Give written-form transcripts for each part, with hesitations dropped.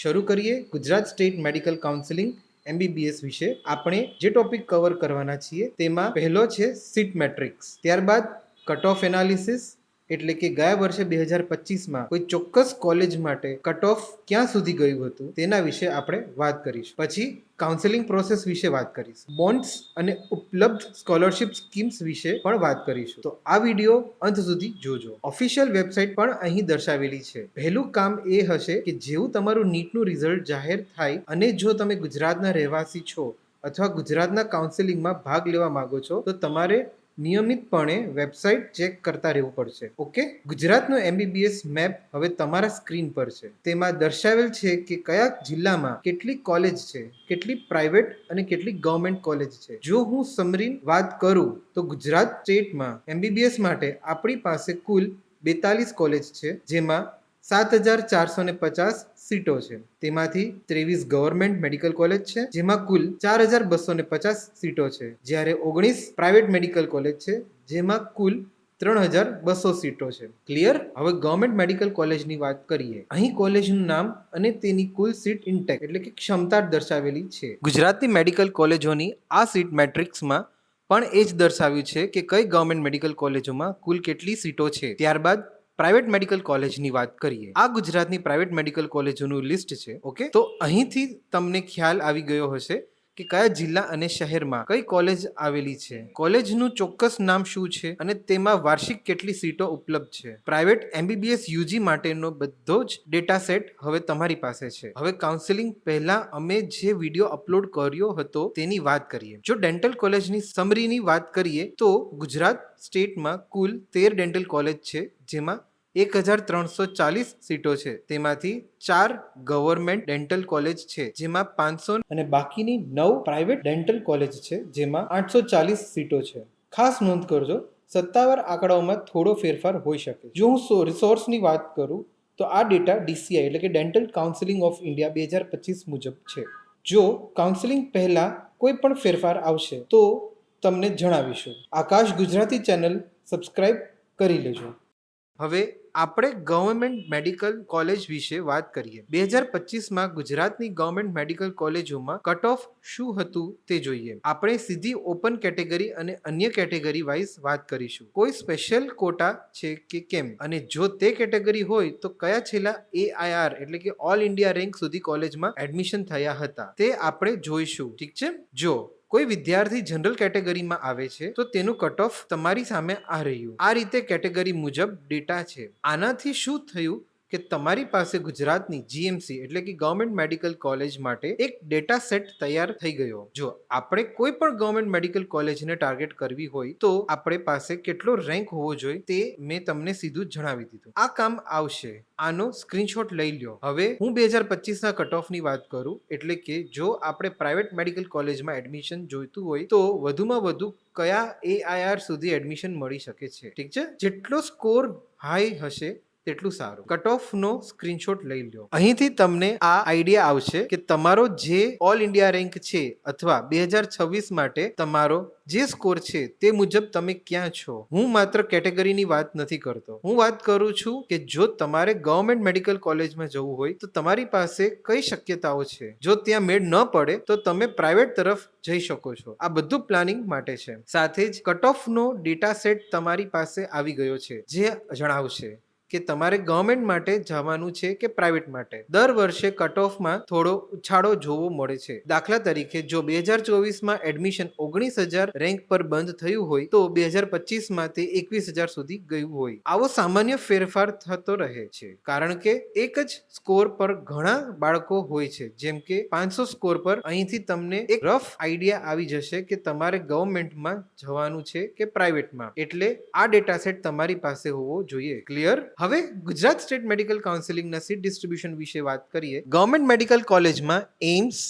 શરૂ કરીએ Gujarat state medical counselling MBBS વિશે. આપણે જે ટોપિક કવર કરવાના છીએ તેમાં પહેલો છે સીટ મેટ્રિક્સ, ત્યારબાદ કટ ઓફ એનાલિસિસ એટલે કે ગયા વર્ષે 2025માં કોઈ ચોક્કસ કોલેજ માટે કટ ઓફ ક્યાં સુધી ગયું હતું તેના વિશે આપણે વાત કરીશું. પછી કાઉન્સેલિંગ પ્રોસેસ વિશે વાત કરીશું, બોન્ડ્સ અને ઉપલબ્ધ સ્કોલરશિપ સ્કીમ્સ વિશે પણ વાત કરીશું. તો આ વિડીયો અંત સુધી જોજો. ઓફિશિયલ વેબસાઇટ પણ અહીં દર્શાવેલી છે. પહેલું કામ એ હશે કે જેવું તમારું નીટનું રિઝલ્ટ જાહેર થાય અને જો તમે ગુજરાતના રહેવાસી છો અથવા ગુજરાતના કાઉન્સેલિંગમાં ભાગ લેવા માંગો છો તો તમારે નિયમિતપણે વેબસાઇટ ચેક કરતા રહેવું પડશે. ઓકે, ગુજરાતનો MBBS મેપ હવે તમારા સ્ક્રીન પર છે. તેમાં દર્શાવેલ છે કે કયા જિલ્લામાં કેટલી કોલેજ છે, કેટલી પ્રાઇવેટ અને કેટલી ગવર્મેન્ટ કોલેજ છે. જો હું સમરી વાત કરું તો ગુજરાત સ્ટેટમાં MBBS માટે આપણી પાસે કુલ 42 કોલેજ છે, જેમાં 7,450 સીટો છે. તેમાંથી 23 ગવર્મેન્ટ મેડિકલ કોલેજ છે, જેમાં કુલ 4,250 સીટો છે, જ્યારે 19 પ્રાઇવેટ મેડિકલ કોલેજ છે, જેમાં કુલ 3,200 સીટો છે. ક્લિયર? હવે ગવર્મેન્ટ મેડિકલ કોલેજની વાત કરીએ. અહીં કોલેજનું નામ અને તેની કુલ સીટ ઇન્ટેક એટલે કે ક્ષમતા દર્શાવેલી છે. ગુજરાતની મેડિકલ કોલેજોની આ સીટ મેટ્રિક્સમાં પણ એ જ દર્શાવ્યું છે કે કઈ ગવર્મેન્ટ મેડિકલ કોલેજોમાં કુલ કેટલી સીટો છે. ત્યારબાદ પ્રાઇવેટ મેડિકલ કોલેજની વાત કરીએ. આ ગુજરાતની પ્રાઇવેટ મેડિકલ કોલેજોનું લિસ્ટ છે. ઓકે, તો અહીંથી તમને ખ્યાલ આવી ગયો હશે કે કયા જિલ્લા અને શહેરમાં કઈ કોલેજ આવેલી છે, કોલેજનું ચોક્કસ નામ શું છે અને તેમાં વાર્ષિક કેટલી સીટો ઉપલબ્ધ છે. પ્રાઇવેટ MBBS UG માટેનો બધો જ ડેટા સેટ હવે તમારી પાસે છે. હવે કાઉન્સેલિંગ પહેલા અમે જે વિડીયો અપલોડ કર્યો હતો તેની વાત કરીએ. જો ડેન્ટલ કોલેજની સમરીની વાત કરીએ તો ગુજરાત સ્ટેટમાં કુલ 13 ડેન્ટલ કોલેજ છે, જેમાં 1,340 સીટો છે. તેમાંથી 4 ગવર્મેન્ટ ડેન્ટલ કોલેજ છે, જેમાં 500 અને બાકીની 9 પ્રાઇવેટ ડેન્ટલ કોલેજ છે, જેમાં 840 સીટો છે. ખાસ નોંધ કરજો, સત્તાવાર આંકડાઓમાં થોડો ફેરફાર હોઈ શકે. જો હું રિસોર્સની વાત કરું તો આ ડેટા DCI એટલે કે ડેન્ટલ કાઉન્સિલિંગ ઓફ ઇન્ડિયા 2025 મુજબ છે. જો કાઉન્સિલિંગ પહેલા કોઈ પણ ફેરફાર આવશે તો તમને જણાવીશું. આકાશ ગુજરાતી ચેનલ સબસ્ક્રાઇબ કરી લેજો. હવે આપણે ગવર્મેન્ટ મેડિકલ કોલેજ વિશે વાત કરીએ. 2025માં ગુજરાતની ગવર્મેન્ટ મેડિકલ કોલેજોમાં કટ ઓફ શું હતું તે જોઈએ. આપણે સીધી ઓપન કેટેગરી અને અન્ય કેટેગરી વાઇઝ વાત કરીશું. કોઈ સ્પેશિયલ કોટા છે કે કેમ, અને જો તે કેટેગરી હોય તો કયા છેલ્લા AIR એટલે કે ઓલ ઇન્ડિયા રેન્ક સુધી કોલેજમાં એડમિશન થયા હતા તે આપણે જોઈશું. ઠીક છે? જો કોઈ વિદ્યાર્થી જનરલ કેટેગરીમાં આવે છે તો તેનું કટ ઓફ તમારી સામે આ રહ્યું. આ રીતે કેટેગરી મુજબ ડેટા છે. આનાથી શું થયું કે તમારી પાસે ગુજરાતની GMC એટલે કે ગવર્મેન્ટ મેડિકલ કોલેજ માટે એક ડેટા સેટ તૈયાર થઈ ગયો. જો આપણે કોઈ પણ ગવર્મેન્ટ મેડિકલ કોલેજને ટાર્ગેટ કરવી હોય તો આપણે પાસે કેટલો રેન્ક હોવો જોઈએ તે મેં તમને સીધું જણાવી દીધું. આ કામ આવશે. આનો સ્ક્રીનશોટ લઈ લ્યો. હવે હું 2025ના કટ ઓફની વાત કરું, એટલે કે જો આપણે પ્રાઇવેટ મેડિકલ કોલેજમાં એડમિશન જોઈતું હોય તો વધુમાં વધુ કયા AIR સુધી એડમિશન મળી શકે છે. ઠીક છે? જેટલો સ્કોર હાઈ હશે તેટલું સારું. કટ ઓફ નો સ્ક્રીનશોટ લઈ લો. અહીંથી તમને આ આઈડિયા આવશે કે તમારો જે ઓલ ઇન્ડિયા રેન્ક છે અથવા 2026 માટે તમારો જે સ્કોર છે તે મુજબ તમે ક્યાં છો. હું માત્ર કેટેગરીની વાત નથી કરતો, હું વાત કરું છું કે જો તમારે ગવર્મેન્ટ મેડિકલ કોલેજમાં જવું હોય તો તમારી પાસે કઈ શક્યતાઓ છે. જો ત્યાં મેળ ન પડે તો તમે પ્રાઇવેટ તરફ જઈ શકો છો. આ બધું પ્લાનિંગ માટે છે. સાથે જ કટ ઓફ નો ડેટા સેટ તમારી પાસે આવી ગયો છે, જે જણાવશે કે તમારે ગવર્મેન્ટ માટે જવાનું છે કે પ્રાઇવેટ માટે. દર વર્ષે કટ ઓફમાં થોડો ઉછાળો જોવો મળે છે. દાખલા તરીકે જો 2024માં એડમિશન 19,000 રેન્ક પર બંધ થયું હોય તો 2025માં તે 21,000 સુધી ગયું હોય. આવો સામાન્ય ફેરફાર થતો રહે છે, કારણ કે એક જ સ્કોર પર ઘણા બાળકો હોય છે. જેમ કે 500 સ્કોર પર અહીંથી તમને એક રફ આઈડિયા આવી જશે કે તમારે ગવર્મેન્ટમાં જવાનું છે કે પ્રાઇવેટમાં. એટલે આ ડેટા સેટ તમારી પાસે હોવો જોઈએ. ક્લિયર? હવે ગુજરાત સ્ટેટ મેડિકલ કાઉન્સિલિંગના સીટ ડિસ્ટ્રીબ્યુશન વિશે વાત કરીએ. ગવર્મેન્ટ મેડિકલ કોલેજમાં એમ્સ,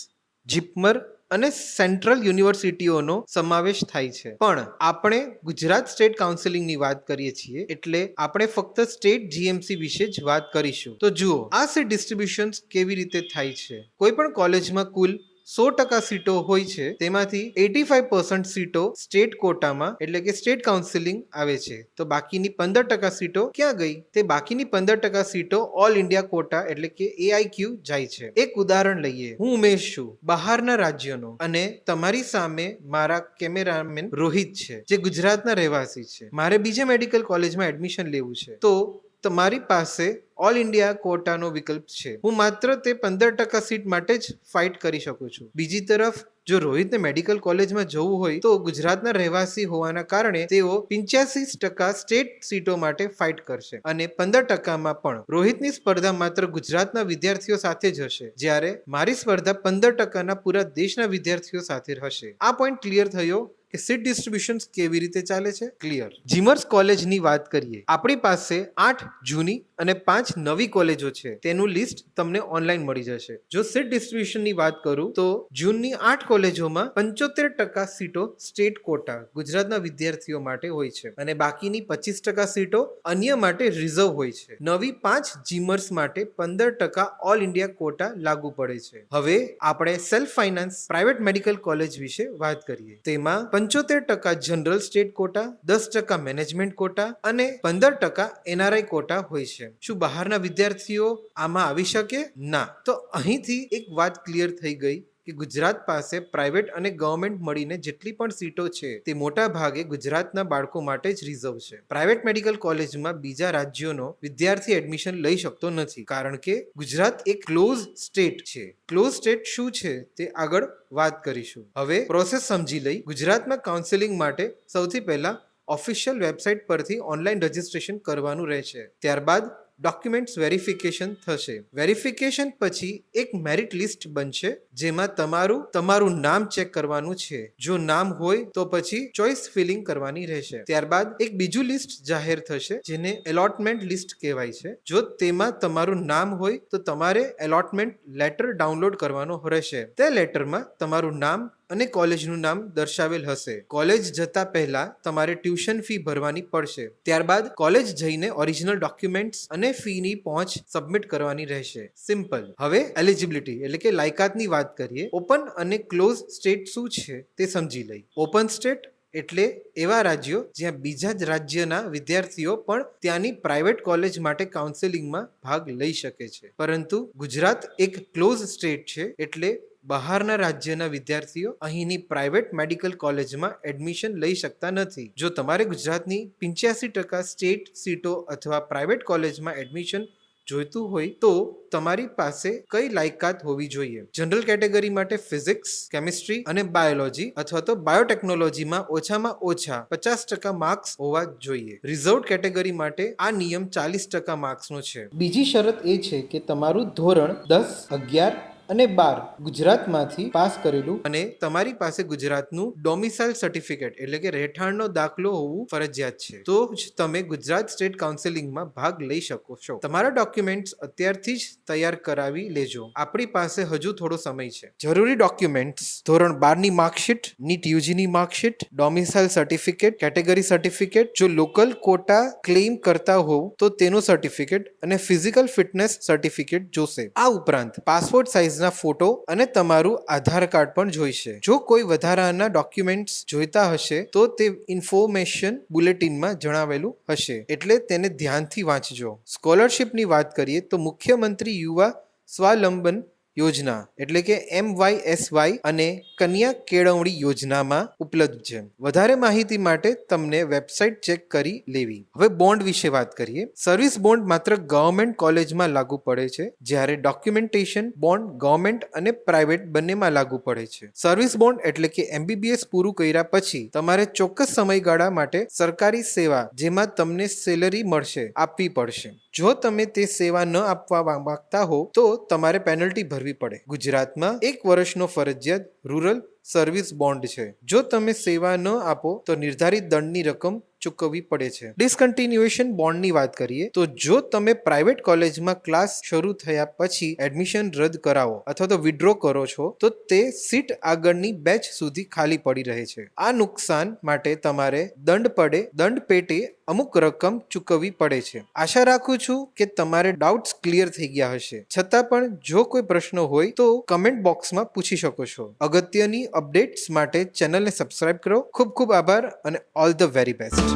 જીપમર અને સેન્ટ્રલ યુનિવર્સિટીઓનો સમાવેશ થાય છે. પણ આપણે ગુજરાત સ્ટેટ કાઉન્સિલિંગની વાત કરીએ છીએ એટલે આપણે ફક્ત સ્ટેટ GMC વિશે જ વાત કરીશું. તો જુઓ આ સીટ ડિસ્ટ્રીબ્યુશન કેવી રીતે થાય છે. કોઈ પણ કોલેજમાં કુલ 100% સીટો હોય છે તેમાંથી 85% સીટો સ્ટેટ કોટામાં એટલે કે સ્ટેટ કાઉન્સિલિંગ આવે છે. તો બાકીની 15% સીટો ક્યાં ગઈ? તે બાકીની 15% સીટો ઓલ ઇન્ડિયા કોટા એટલે કે AIQ જાય છે. એક ઉદાહરણ લઈએ. હું ઉમેશ છું, બહારના રાજ્યનો, અને તમારી સામે મારા કેમેરામેન રોહિત છે જે ગુજરાતના રહેવાસી છે. મારે બીજે મેડિકલ કોલેજમાં એડમિશન લેવું છે. તો તમારી પાસે ઓલ ઇન્ડિયા કોટાનો વિકલ્પ છે. હું માત્ર તે 15% સીટ માટે જ ફાઇટ કરી શકું છું. બીજી તરફ જો રોહિતને મેડિકલ કોલેજમાં જવું હોય તો ગુજરાતના રહેવાસી હોવાના કારણે તેઓ 85% સ્ટેટ સીટો માટે ફાઇટ કરશે અને 15%માં પણ રોહિતની સ્પર્ધા માત્ર ગુજરાતના વિદ્યાર્થીઓ સાથે જ હશે, જ્યારે મારી સ્પર્ધા 15%ના પૂરા દેશના વિદ્યાર્થીઓ સાથે હશે. આ પોઈન્ટ ક્લિયર થયો કે સીટ ડિસ્ટ્રીબ્યુશન કેવી રીતે ચાલે છે? ક્લિયર. જીમર્સ કોલેજની વાત કરીએ. આપણી પાસે 8 જૂની અને 5 નવી કોલેજો છે. તેનું લિસ્ટ તમને ઓનલાઈન મળી જશે. જો સીટ ડિસ્ટ્રીબ્યુશનની વાત કરું તો જૂનની 8 કોલેજોમાં 75% સીટો સ્ટેટ કોટા ગુજરાતના વિદ્યાર્થીઓ માટે હોય છે અને બાકીની 25% સીટો અન્ય માટે રિઝર્વ હોય છે. નવી 5 જીમર્સ માટે 15% ઓલ ઇન્ડિયા કોટા લાગુ પડે છે. હવે આપણે self finance private medical college વિશે વાત કરીએ. તેમાં 75% general state quota, 10% management quota અને 15% NRI કોટા હોય છે. શું બહારના વિદ્યાર્થીઓ આમાં આવી શકે? ના. તો અહીંથી એક વાત ક્લિયર થઈ ગઈ કે ગુજરાત પાસે પ્રાઇવેટ અને ગવર્મેન્ટ મળીને જેટલી પણ સીટો છે તે મોટા ભાગે ગુજરાતના બાળકો માટે જ રિઝર્વ છે. પ્રાઇવેટ મેડિકલ કોલેજમાં બીજા રાજ્યોનો વિદ્યાર્થી એડમિશન લઈ શકતો નથી કારણ કે ગુજરાત એક ક્લોઝ સ્ટેટ છે. ક્લોઝ સ્ટેટ શું છે તે આગળ વાત કરીશું. હવે પ્રોસેસ સમજી લઈ. ગુજરાતમાં કાઉન્સેલિંગ માટે સૌથી પહેલા ઓફિશિયલ વેબસાઇટ પરથી ઓનલાઈન રજીસ્ટ્રેશન કરવાનું રહેશે. ત્યારબાદ ડોક્યુમેન્ટ્સ વેરિફિકેશન થશે. વેરિફિકેશન પછી એક મેરિટ લિસ્ટ બનશે જેમાં તમારું નામ ચેક કરવાનું છે. જો નામ હોય તો પછી ચોઇસ ફિલિંગ કરવાની રહેશે. ત્યારબાદ એક બીજું લિસ્ટ જાહેર થશે જેને એલોટમેન્ટ લિસ્ટ કહેવાય છે. જો તેમાં તમારું નામ હોય તો તમારે એલોટમેન્ટ લેટર ડાઉનલોડ કરવાનો રહેશે. તે લેટરમાં તમારું નામ અને કોલેજનું નામ દર્શાવેલ હશે. કોલેજ જતા પહેલા તમારે ટ્યુશન ફી ભરવાની પડશે. ત્યારબાદ કોલેજ જઈને ઓરિજિનલ ડોક્યુમેન્ટ્સ અને ફીની પહોંચ સબમિટ કરવાની રહેશે. સિમ્પલ. હવે એલિજિબિલિટી એટલે કે લાયકાતની વાત કરીએ. ઓપન અને ક્લોઝ સ્ટેટ શું છે તે સમજી લઈ. ઓપન સ્ટેટ એટલે એવા રાજ્યો જ્યાં બીજા જ રાજ્યના વિદ્યાર્થીઓ પણ ત્યાંની પ્રાઇવેટ કોલેજ માટે કાઉન્સેલિંગમાં ભાગ લઈ શકે છે. પરંતુ ગુજરાત એક ક્લોઝ સ્ટેટ છે એટલે બહારના રાજ્યના વિદ્યાર્થીઓ અહીંની પ્રાઇવેટ મેડિકલ કોલેજમાં એડમિશન લઈ શકતા નથી. જો તમારે ગુજરાતની 85% સ્ટેટ સીટો અથવા પ્રાઇવેટ કોલેજમાં એડમિશન જોઈતું હોય તો તમારી પાસે કઈ લાયકાત હોવી જોઈએ? જનરલ કેટેગરી માટે ફિઝિક્સ, કેમિસ્ટ્રી અને બાયોલોજી અથવા તો બાયોટેકનોલોજીમાં ઓછામાં ઓછા 50% માર્ક્સ હોવા જોઈએ. રિઝર્વડ કેટેગરી માટે આ નિયમ 40% માર્ક્સનો છે. બીજી શરત એ છે કે તમારું ધોરણ 10, 11 અને 12 ગુજરાતમાંથી પાસ કરેલું અને તમારી પાસે ગુજરાતનું ડોમિસાઇલ સર્ટિફિકેટ એટલે કે રહેઠાણનો દાખલો હોવું ફરજિયાત છે. તો જ તમે ગુજરાત સ્ટેટ કાઉન્સેલિંગમાં ભાગ લઈ શકો છો. તમારા ડોક્યુમેન્ટ્સ અત્યારથી જ તૈયાર કરાવી લેજો. આપણી પાસે હજુ થોડો સમય છે. જરૂરી ડોક્યુમેન્ટ્સ: ધોરણ 12ની માર્કશીટ, નીટ યુજીની marksheet, domicile certificate, category certificate, જો લોકલ કોટા ક્લેમ કરતા હોવ તો તેનો સર્ટિફિકેટ અને ફિઝિકલ ફિટનેસ સર્ટિફિકેટ જોશે. આ ઉપરાંત પાસપોર્ટ સાઇઝ ફોટો અને તમારું આધાર કાર્ડ પણ જોઈશે. જો કોઈ વધારાના ડોક્યુમેન્ટ્સ જોઈતા હશે તો તે ઇન્ફોર્મેશન બુલેટિનમાં જણાવેલું હશે એટલે તેને ધ્યાનથી વાંચજો. સ્કોલરશિપની વાત કરીએ તો મુખ્યમંત્રી યુવા સ્વાવલંબન યોજના એટલે કે MYSY અને કન્યા કેળવણી યોજનામાં ઉપલબ્ધ છે. વધારે માહિતી માટે તમને વેબસાઇટ ચેક કરી લેવી. હવે બોન્ડ વિશે વાત કરીએ. સર્વિસ બોન્ડ માત્ર ગવર્મેન્ટ કોલેજમાં લાગુ પડે છે જ્યારે ડોક્યુમેન્ટેશન બોન્ડ ગવર્મેન્ટ અને પ્રાઇવેટ બંનેમાં લાગુ પડે છે. સર્વિસ બોન્ડ એટલે કે MBBS પૂરું કર્યા પછી તમારે ચોક્કસ સમયગાળા માટે સરકારી સેવા જેમાં તમને સેલરી મળશે આપવી પડશે. જો તમે તે સેવા ન આપવા માંગતા હો તો તમારે પેનલ્ટી ભરવી પડે. ગુજરાતમાં 1 વર્ષનો ફરજિયાત રૂરલ સર્વિસ બોન્ડ છે. જો તમે સેવા ન આપો તો નિર્ધારિત દંડની રકમ ચૂકવવી પડે છે. ડિસકન્ટિન્યુએશન બોન્ડની વાત કરીએ તો જો તમે પ્રાઇવેટ કોલેજમાં ક્લાસ શરૂ થયા પછી એડમિશન રદ કરાવો અથવા તો વિડ્રો કરો છો તો તે સીટ આગળની બેચ સુધી ખાલી પડી રહે છે. આ નુકસાન માટે તમારે દંડ પેટે અમુક રકમ ચૂકવવી પડે છે. આશા રાખું છું કે તમારે ડાઉટ્સ ક્લિયર થઈ ગયા હશે. છતાં પણ જો કોઈ પ્રશ્ન હોય તો કમેન્ટ બોક્સમાં પૂછી શકો છો. અગત્યની અપડેટ્સ માટે ચેનલને સબસ્ક્રાઇબ કરો. ખૂબ ખૂબ આભાર અને ઓલ ધ વેરી બેસ્ટ.